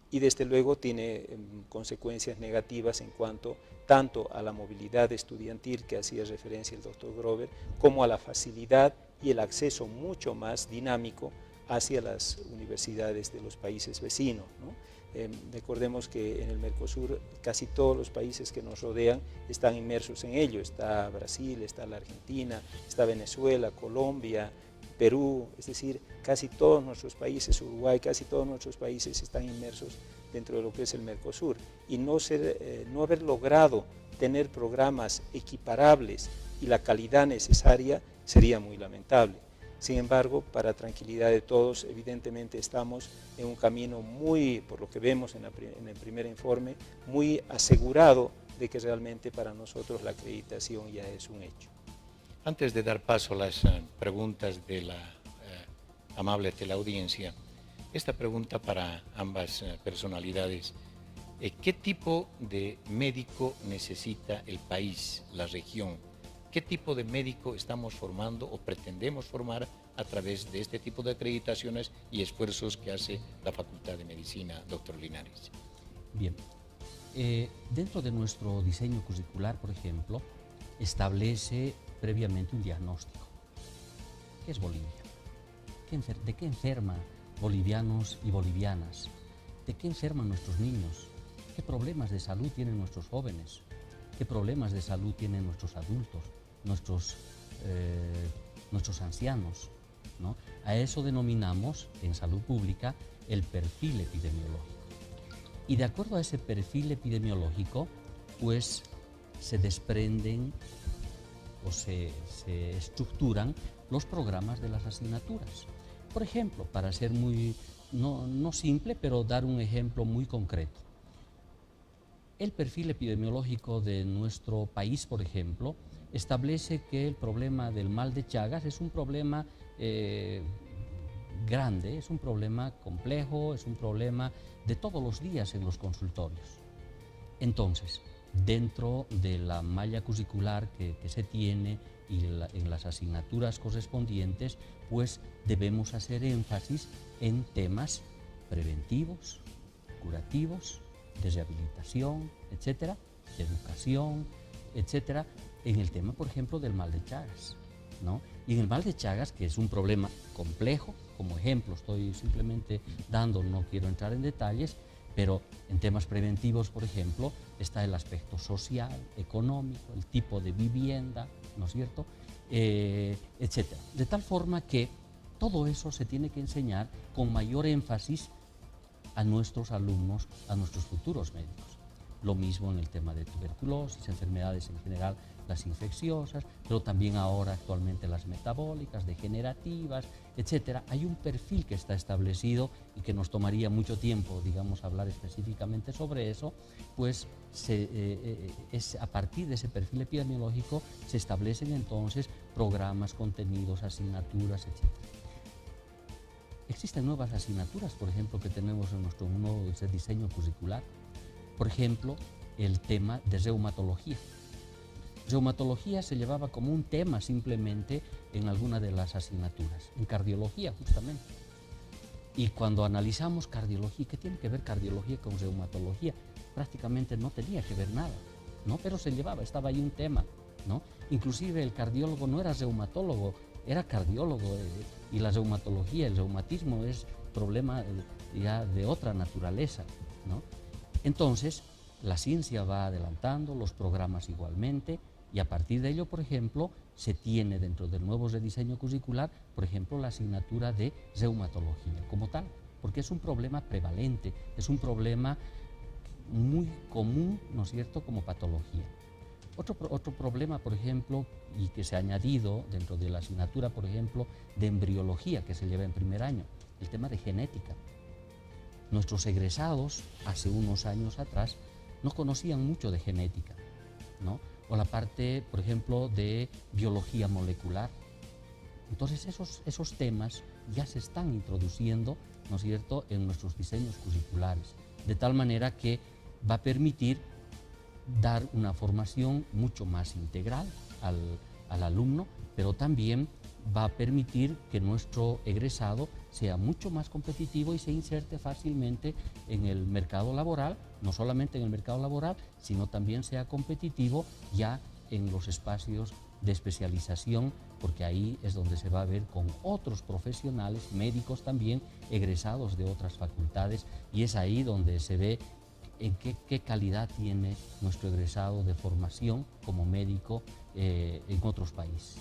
Y desde luego tiene consecuencias negativas en cuanto tanto a la movilidad estudiantil que hacía referencia el doctor Grover, como a la facilidad y el acceso mucho más dinámico hacia las universidades de los países vecinos, ¿no? Recordemos que en el Mercosur casi todos los países que nos rodean están inmersos en ello. Está Brasil, está la Argentina, está Venezuela, Colombia, Perú, es decir, casi todos nuestros países, Uruguay, casi todos nuestros países están inmersos dentro de lo que es el Mercosur. Y no haber logrado tener programas equiparables y la calidad necesaria sería muy lamentable. Sin embargo, para tranquilidad de todos, evidentemente estamos en un camino muy, por lo que vemos en el primer informe, muy asegurado de que realmente para nosotros la acreditación ya es un hecho. Antes de dar paso a las preguntas de la amable teleaudiencia, esta pregunta para ambas personalidades. ¿Qué tipo de médico necesita el país, la región? ¿Qué tipo de médico estamos formando o pretendemos formar a través de este tipo de acreditaciones y esfuerzos que hace la Facultad de Medicina, doctor Linares? Bien, dentro de nuestro diseño curricular, por ejemplo, establece previamente un diagnóstico. ¿Qué es Bolivia? ¿De qué enferman bolivianos y bolivianas? ¿De qué enferman nuestros niños? ¿Qué problemas de salud tienen nuestros jóvenes? ¿Qué problemas de salud tienen nuestros adultos, nuestros ancianos, ¿no? A eso denominamos en salud pública el perfil epidemiológico. Y de acuerdo a ese perfil epidemiológico, pues se desprenden o se estructuran los programas de las asignaturas. Por ejemplo, para ser muy, no simple, pero dar un ejemplo muy concreto. El perfil epidemiológico de nuestro país, por ejemplo, establece que el problema del mal de Chagas es un problema grande, es un problema complejo, es un problema de todos los días en los consultorios. Entonces, dentro de la malla curricular que se tiene y en las asignaturas correspondientes, pues debemos hacer énfasis en temas preventivos, curativos, de rehabilitación, etcétera, de educación, etcétera, en el tema, por ejemplo, del mal de Chagas, ¿no? Y en el mal de Chagas, que es un problema complejo, como ejemplo estoy simplemente dando, no quiero entrar en detalles, pero en temas preventivos, por ejemplo, está el aspecto social, económico, el tipo de vivienda, ¿no es cierto?, etcétera. De tal forma que todo eso se tiene que enseñar con mayor énfasis a nuestros alumnos, a nuestros futuros médicos. Lo mismo en el tema de tuberculosis, enfermedades en general, las infecciosas, pero también ahora actualmente las metabólicas, degenerativas, etcétera. Hay un perfil que está establecido y que nos tomaría mucho tiempo, digamos, hablar específicamente sobre eso, pues es a partir de ese perfil epidemiológico se establecen entonces programas, contenidos, asignaturas, etcétera. Existen nuevas asignaturas, por ejemplo, que tenemos en nuestro nuevo diseño curricular. Por ejemplo, el tema de reumatología. Reumatología se llevaba como un tema simplemente en alguna de las asignaturas, en cardiología justamente. Y cuando analizamos cardiología, ¿qué tiene que ver cardiología con reumatología? Prácticamente no tenía que ver nada, ¿no? Pero se llevaba, estaba ahí un tema, ¿no? Inclusive el cardiólogo no era reumatólogo, era cardiólogo, y la reumatología, el reumatismo es problema ya de otra naturaleza, ¿no? Entonces, la ciencia va adelantando, los programas igualmente, y a partir de ello, por ejemplo, se tiene dentro del nuevo rediseño curricular, por ejemplo, la asignatura de reumatología como tal, porque es un problema prevalente, es un problema muy común, ¿no es cierto?, como patología. Otro problema, por ejemplo, y que se ha añadido dentro de la asignatura, por ejemplo, de embriología, que se lleva en primer año, el tema de genética. Nuestros egresados, hace unos años atrás, no conocían mucho de genética, ¿no? O la parte, por ejemplo, de biología molecular. Entonces, esos temas ya se están introduciendo, ¿no es cierto?, en nuestros diseños curriculares, de tal manera que va a permitir dar una formación mucho más integral al alumno, pero también va a permitir que nuestro egresado sea mucho más competitivo y se inserte fácilmente en el mercado laboral, no solamente en el mercado laboral, sino también sea competitivo ya en los espacios de especialización, porque ahí es donde se va a ver con otros profesionales, médicos también, egresados de otras facultades, y es ahí donde se ve en qué calidad tiene nuestro egresado de formación como médico en otros países.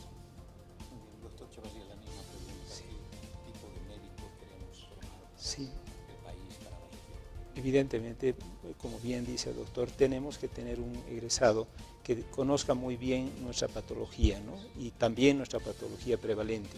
Doctor Chavarría, la misma pregunta, sí. ¿Qué tipo de médico queremos formar sí. el país para la región? Evidentemente, como bien dice el doctor, tenemos que tener un egresado que conozca muy bien nuestra patología, ¿no? Y también nuestra patología prevalente,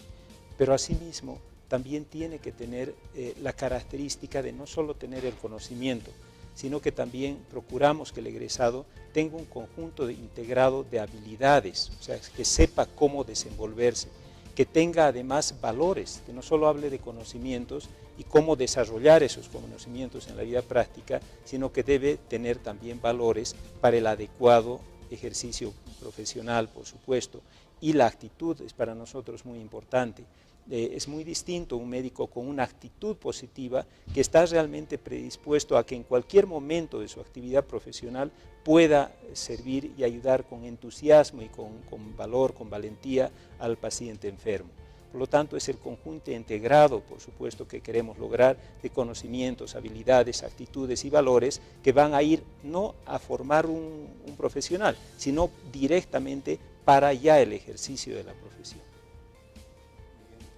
pero asimismo también tiene que tener la característica de no solo tener el conocimiento, sino que también procuramos que el egresado tenga un conjunto integrado de habilidades, o sea, que sepa cómo desenvolverse, que tenga además valores, que no solo hable de conocimientos y cómo desarrollar esos conocimientos en la vida práctica, sino que debe tener también valores para el adecuado ejercicio profesional, por supuesto, y la actitud es para nosotros muy importante. Es muy distinto un médico con una actitud positiva que está realmente predispuesto a que en cualquier momento de su actividad profesional pueda servir y ayudar con entusiasmo y con valor, con valentía al paciente enfermo. Por lo tanto, es el conjunto integrado, por supuesto, que queremos lograr de conocimientos, habilidades, actitudes y valores que van a ir no a formar un profesional, sino directamente para ya el ejercicio de la profesión.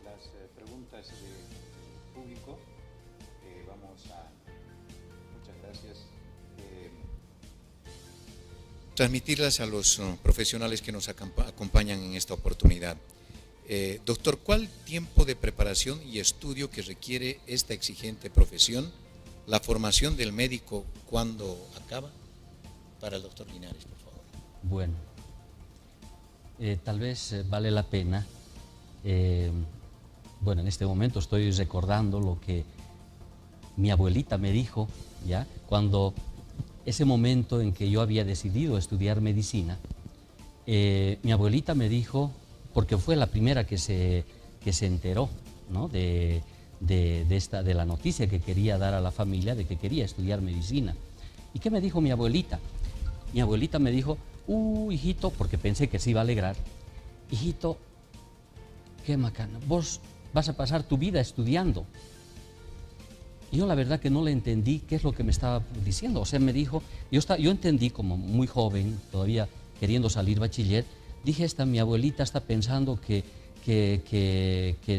Las preguntas del público, vamos a... Muchas gracias. Transmitirlas a los profesionales que nos acompañan en esta oportunidad. Doctor, ¿cuál tiempo de preparación y estudio que requiere esta exigente profesión? La formación del médico, ¿cuándo acaba? Para el doctor Linares, por favor. Bueno, tal vez vale la pena, bueno, en este momento estoy recordando lo que mi abuelita me dijo, ¿ya? Cuando ese momento en que yo había decidido estudiar medicina, mi abuelita me dijo, porque fue la primera que se enteró, ¿no? de la noticia que quería dar a la familia de que quería estudiar medicina. ¿Y qué me dijo mi abuelita? Mi abuelita me dijo, hijito, porque pensé que se iba a alegrar, hijito, qué macana, vos vas a pasar tu vida estudiando. Y yo la verdad que no le entendí qué es lo que me estaba diciendo. O sea, me dijo, yo entendí como muy joven, todavía queriendo salir bachiller, dije, mi abuelita está pensando que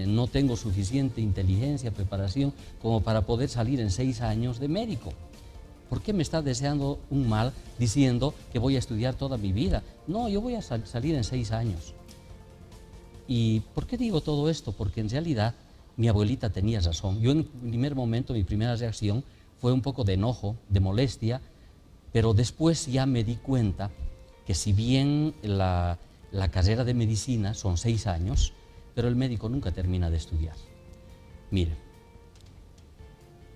no tengo suficiente inteligencia, preparación como para poder salir en 6 años de médico. ¿Por qué me está deseando un mal diciendo que voy a estudiar toda mi vida? No, yo voy a salir en 6 años. ¿Y por qué digo todo esto? Porque en realidad mi abuelita tenía razón. Yo en primer momento, mi primera reacción fue un poco de enojo, de molestia, pero después ya me di cuenta que si bien la carrera de medicina son 6 años, pero el médico nunca termina de estudiar. Mire,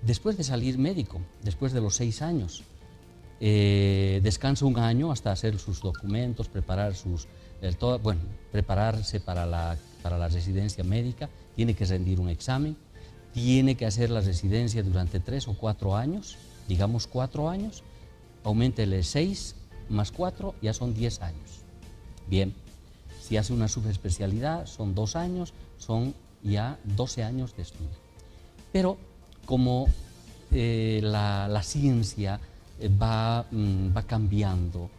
después de salir médico, después de los 6 años, descansa un año hasta hacer sus documentos, prepararse para la residencia médica, tiene que rendir un examen, tiene que hacer la residencia durante 3 o 4 años, digamos 4 años, auméntele 6 más 4, ya son 10 años. Bien. Si hace una subespecialidad, son 2 años, son ya 12 años de estudio. Pero como la ciencia va cambiando,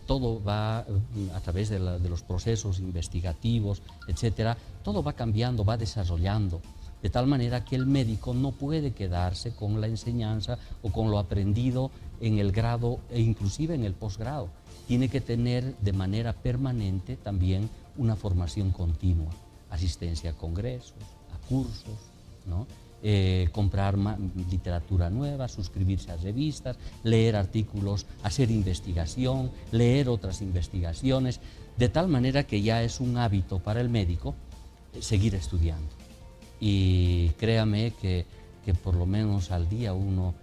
todo va a través de los procesos investigativos, etcétera, todo va cambiando, va desarrollando, de tal manera que el médico no puede quedarse con la enseñanza o con lo aprendido en el grado e inclusive en el posgrado. Tiene que tener de manera permanente también una formación continua, asistencia a congresos, a cursos, ¿no? Comprar literatura nueva, suscribirse a revistas, leer artículos, hacer investigación, leer otras investigaciones, de tal manera que ya es un hábito para el médico seguir estudiando. Y créame que por lo menos al día una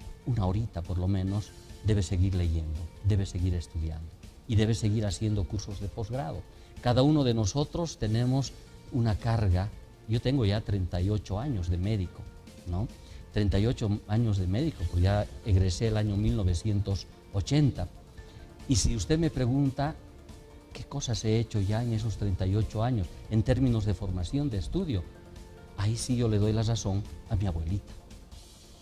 horita por lo menos, debe seguir leyendo, debe seguir estudiando y debe seguir haciendo cursos de posgrado. Cada uno de nosotros tenemos una carga. Yo tengo ya 38 años de médico, ¿no? 38 años de médico, pues ya egresé el año 1980. Y si usted me pregunta qué cosas he hecho ya en esos 38 años en términos de formación, de estudio, ahí sí yo le doy la razón a mi abuelita,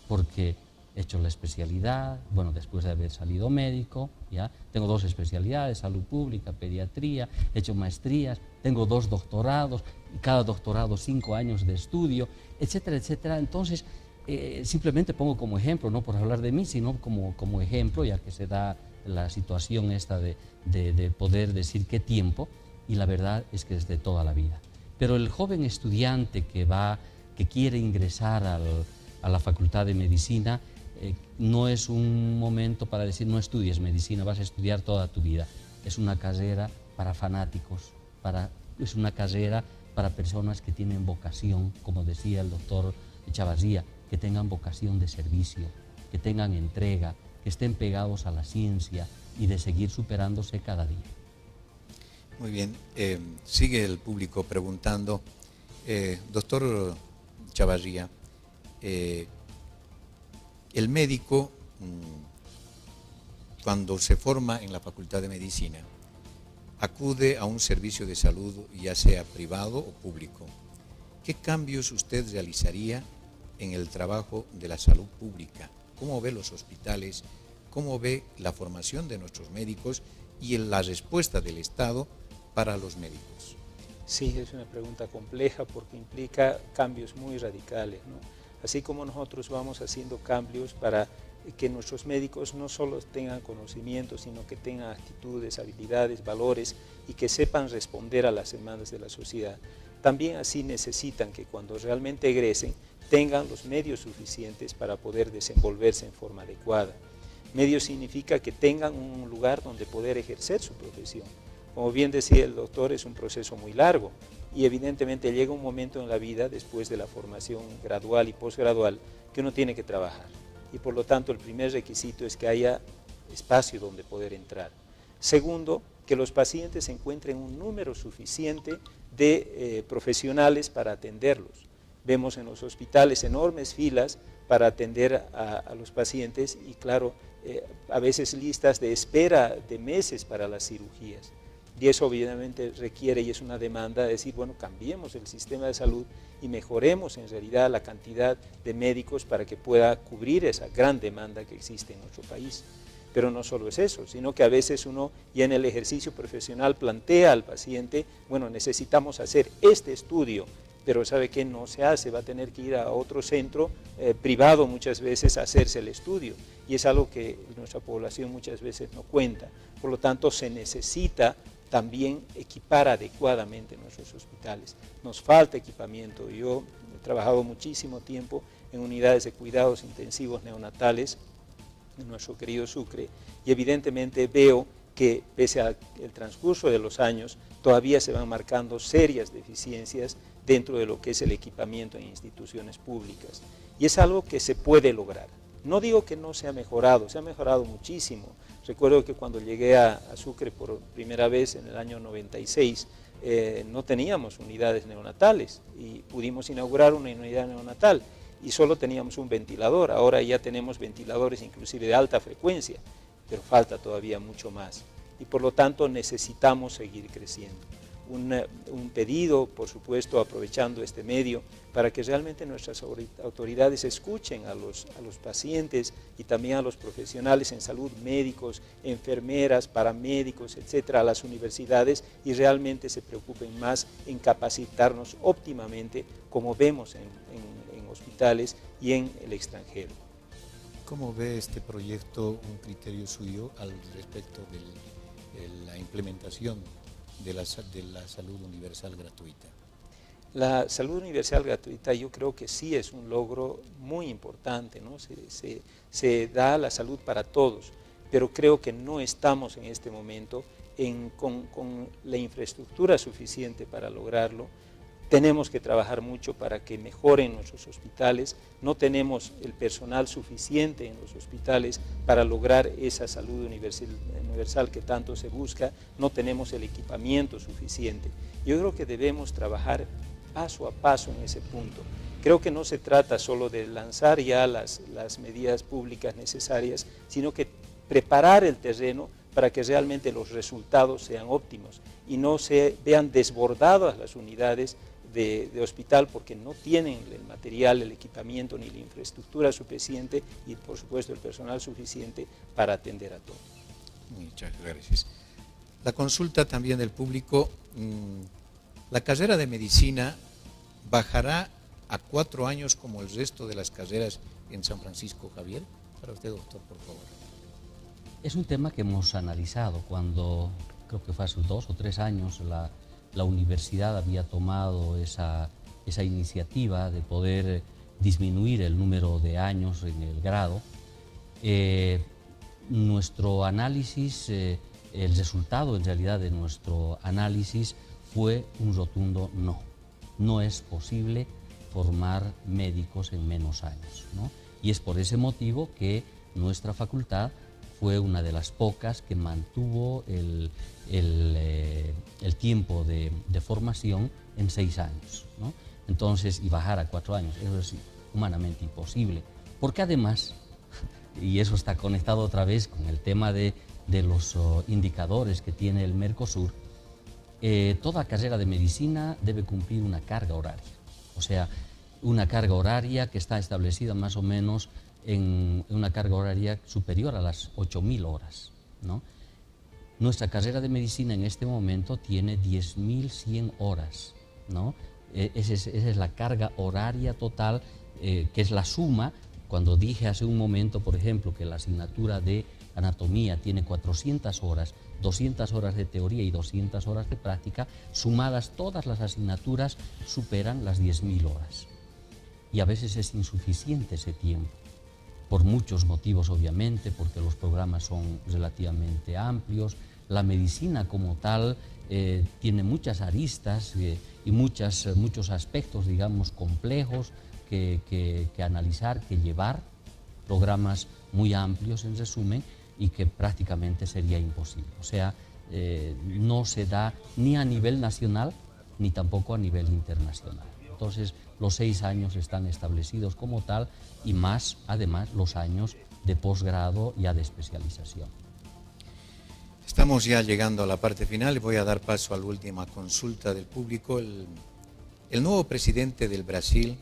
porque he hecho la especialidad, bueno, después de haber salido médico, ya tengo 2 especialidades, salud pública, pediatría, he hecho maestrías, tengo 2 doctorados, cada doctorado 5 años de estudio, etcétera, etcétera. Entonces, simplemente pongo como ejemplo, no por hablar de mí, sino como ejemplo, ya que se da la situación esta de poder decir qué tiempo, y la verdad es que es de toda la vida. Pero el joven estudiante que quiere ingresar a la Facultad de Medicina, no es un momento para decir no estudies medicina, vas a estudiar toda tu vida. Es una carrera para fanáticos, es una carrera para personas que tienen vocación, como decía el doctor Chavarría, que tengan vocación de servicio, que tengan entrega, que estén pegados a la ciencia, y de seguir superándose cada día. Muy bien, sigue el público preguntando, doctor Chavarría, el médico cuando se forma en la Facultad de Medicina acude a un servicio de salud, ya sea privado o público. ¿Qué cambios usted realizaría en el trabajo de la salud pública? ¿Cómo ve los hospitales? ¿Cómo ve la formación de nuestros médicos y la respuesta del Estado para los médicos? Sí, es una pregunta compleja porque implica cambios muy radicales, ¿no? Así como nosotros vamos haciendo cambios para que nuestros médicos no solo tengan conocimiento, sino que tengan actitudes, habilidades, valores y que sepan responder a las demandas de la sociedad. También así necesitan que cuando realmente egresen tengan los medios suficientes para poder desenvolverse en forma adecuada. Medios significa que tengan un lugar donde poder ejercer su profesión. Como bien decía el doctor, es un proceso muy largo y evidentemente llega un momento en la vida, después de la formación gradual y posgradual, que uno tiene que trabajar. Y por lo tanto el primer requisito es que haya espacio donde poder entrar. Segundo, que los pacientes encuentren un número suficiente de profesionales para atenderlos. Vemos en los hospitales enormes filas para atender a los pacientes y claro, a veces listas de espera de meses para las cirugías. Y eso obviamente requiere y es una demanda de decir, bueno, cambiemos el sistema de salud y mejoremos en realidad la cantidad de médicos para que pueda cubrir esa gran demanda que existe en nuestro país. Pero no solo es eso, sino que a veces uno ya en el ejercicio profesional plantea al paciente, bueno, necesitamos hacer este estudio, pero ¿sabe qué? No se hace, va a tener que ir a otro centro privado muchas veces a hacerse el estudio. Y es algo que nuestra población muchas veces no cuenta. Por lo tanto, se necesita también equipar adecuadamente nuestros hospitales. Nos falta equipamiento. Yo he trabajado muchísimo tiempo en unidades de cuidados intensivos neonatales en nuestro querido Sucre y evidentemente veo que pese al transcurso de los años todavía se van marcando serias deficiencias dentro de lo que es el equipamiento en instituciones públicas y es algo que se puede lograr. No digo que no se ha mejorado muchísimo. Recuerdo que cuando llegué a Sucre por primera vez en el año 96, no teníamos unidades neonatales y pudimos inaugurar una unidad neonatal y solo teníamos un ventilador. Ahora ya tenemos ventiladores inclusive de alta frecuencia, pero falta todavía mucho más y por lo tanto necesitamos seguir creciendo. Un pedido, por supuesto, aprovechando este medio, para que realmente nuestras autoridades escuchen a los pacientes y también a los profesionales en salud, médicos, enfermeras, paramédicos, etcétera, a las universidades y realmente se preocupen más en capacitarnos óptimamente, como vemos en hospitales y en el extranjero. ¿Cómo ve este proyecto, un criterio suyo al respecto de la implementación de la salud universal gratuita? La salud universal gratuita yo creo que sí es un logro muy importante, ¿no? Se da la salud para todos, pero creo que no estamos en este momento con la infraestructura suficiente para lograrlo. Tenemos que trabajar mucho para que mejoren nuestros hospitales, no tenemos el personal suficiente en los hospitales para lograr esa salud universal que tanto se busca, no tenemos el equipamiento suficiente. Yo creo que debemos trabajar paso a paso en ese punto. Creo que no se trata solo de lanzar ya las medidas públicas necesarias, sino que preparar el terreno para que realmente los resultados sean óptimos y no se vean desbordadas las unidades de hospital porque no tienen el material, el equipamiento ni la infraestructura suficiente y por supuesto el personal suficiente para atender a todos. Muchas gracias. La consulta también del público, ¿la carrera de medicina bajará a 4 años como el resto de las carreras en San Francisco Javier? Para usted, doctor, por favor. Es un tema que hemos analizado cuando, creo que fue hace 2 o 3 años, la universidad había tomado esa iniciativa de poder disminuir el número de años en el grado. Nuestro análisis, el resultado en realidad de nuestro análisis fue un rotundo no. No es posible formar médicos en menos años, ¿no? Y es por ese motivo que nuestra facultad fue una de las pocas que mantuvo el tiempo de formación en 6 años, ¿no? Entonces, y bajar a 4 años, eso es humanamente imposible, porque además, y eso está conectado otra vez con el tema de los indicadores que tiene el Mercosur, toda carrera de medicina debe cumplir una carga horaria, o sea, una carga horaria que está establecida más o menos en una carga horaria superior a las 8.000 horas, ¿no? Nuestra carrera de medicina en este momento tiene 10.100 horas, ¿no? Esa es la carga horaria total, que es la suma. Cuando dije hace un momento, por ejemplo, que la asignatura de anatomía tiene 400 horas, 200 horas de teoría y 200 horas de práctica, sumadas todas las asignaturas superan las 10.000 horas. Y a veces es insuficiente ese tiempo, por muchos motivos obviamente, porque los programas son relativamente amplios, la medicina como tal tiene muchas aristas y muchos aspectos, digamos, complejos que analizar, que llevar, programas muy amplios en resumen, y que prácticamente sería imposible. O sea, no se da ni a nivel nacional ni tampoco a nivel internacional. Entonces, los 6 años están establecidos como tal y más, además, los años de posgrado ya de especialización. Estamos ya llegando a la parte final y voy a dar paso a la última consulta del público. El nuevo presidente del Brasil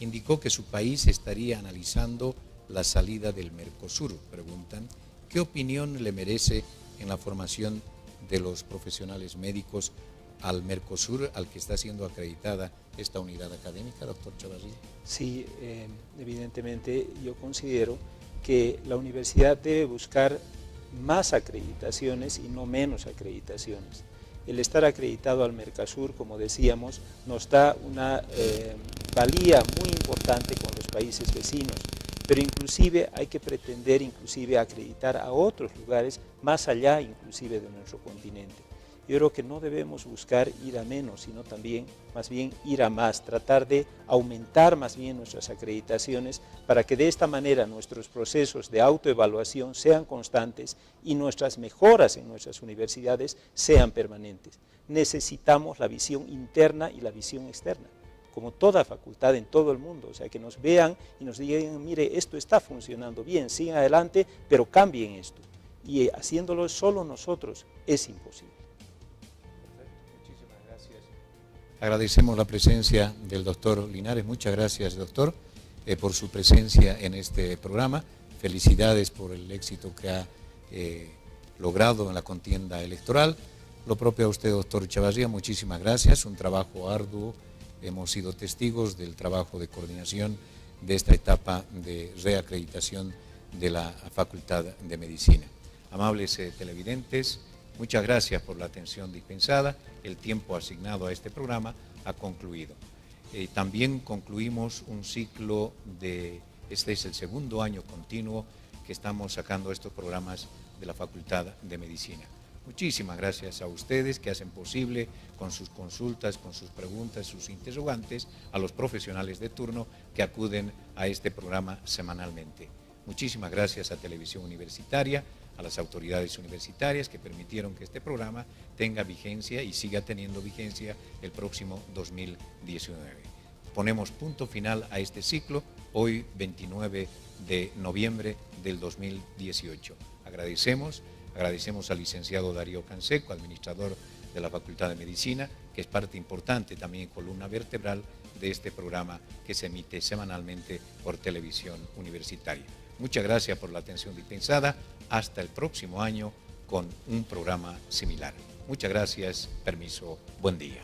indicó que su país estaría analizando la salida del Mercosur. Preguntan, ¿qué opinión le merece en la formación de los profesionales médicos al Mercosur, al que está siendo acreditada esta unidad académica, doctor Chavarría? Sí, evidentemente yo considero que la universidad debe buscar más acreditaciones y no menos acreditaciones. El estar acreditado al Mercosur, como decíamos, nos da una valía muy importante con los países vecinos, pero inclusive hay que pretender acreditar a otros lugares más allá inclusive de nuestro continente. Yo creo que no debemos buscar ir a menos, sino también, más bien, ir a más, tratar de aumentar más bien nuestras acreditaciones para que de esta manera nuestros procesos de autoevaluación sean constantes y nuestras mejoras en nuestras universidades sean permanentes. Necesitamos la visión interna y la visión externa, como toda facultad en todo el mundo, o sea, que nos vean y nos digan, mire, esto está funcionando bien, sigan adelante, pero cambien esto. Y haciéndolo solo nosotros es imposible. Agradecemos la presencia del doctor Linares. Muchas gracias, doctor, por su presencia en este programa. Felicidades por el éxito que ha logrado en la contienda electoral. Lo propio a usted, doctor Chavarría, muchísimas gracias. Un trabajo arduo. Hemos sido testigos del trabajo de coordinación de esta etapa de reacreditación de la Facultad de Medicina. Amables televidentes, muchas gracias por la atención dispensada. El tiempo asignado a este programa ha concluido. También concluimos un ciclo este es el 2º año continuo que estamos sacando estos programas de la Facultad de Medicina. Muchísimas gracias a ustedes que hacen posible con sus consultas, con sus preguntas, sus interrogantes, a los profesionales de turno que acuden a este programa semanalmente. Muchísimas gracias a Televisión Universitaria, a las autoridades universitarias que permitieron que este programa tenga vigencia y siga teniendo vigencia el próximo 2019. Ponemos punto final a este ciclo, hoy 29 de noviembre del 2018. Agradecemos al licenciado Darío Canseco, administrador de la Facultad de Medicina, que es parte importante también, columna vertebral de este programa que se emite semanalmente por Televisión Universitaria. Muchas gracias por la atención dispensada. Hasta el próximo año con un programa similar. Muchas gracias. Permiso. Buen día.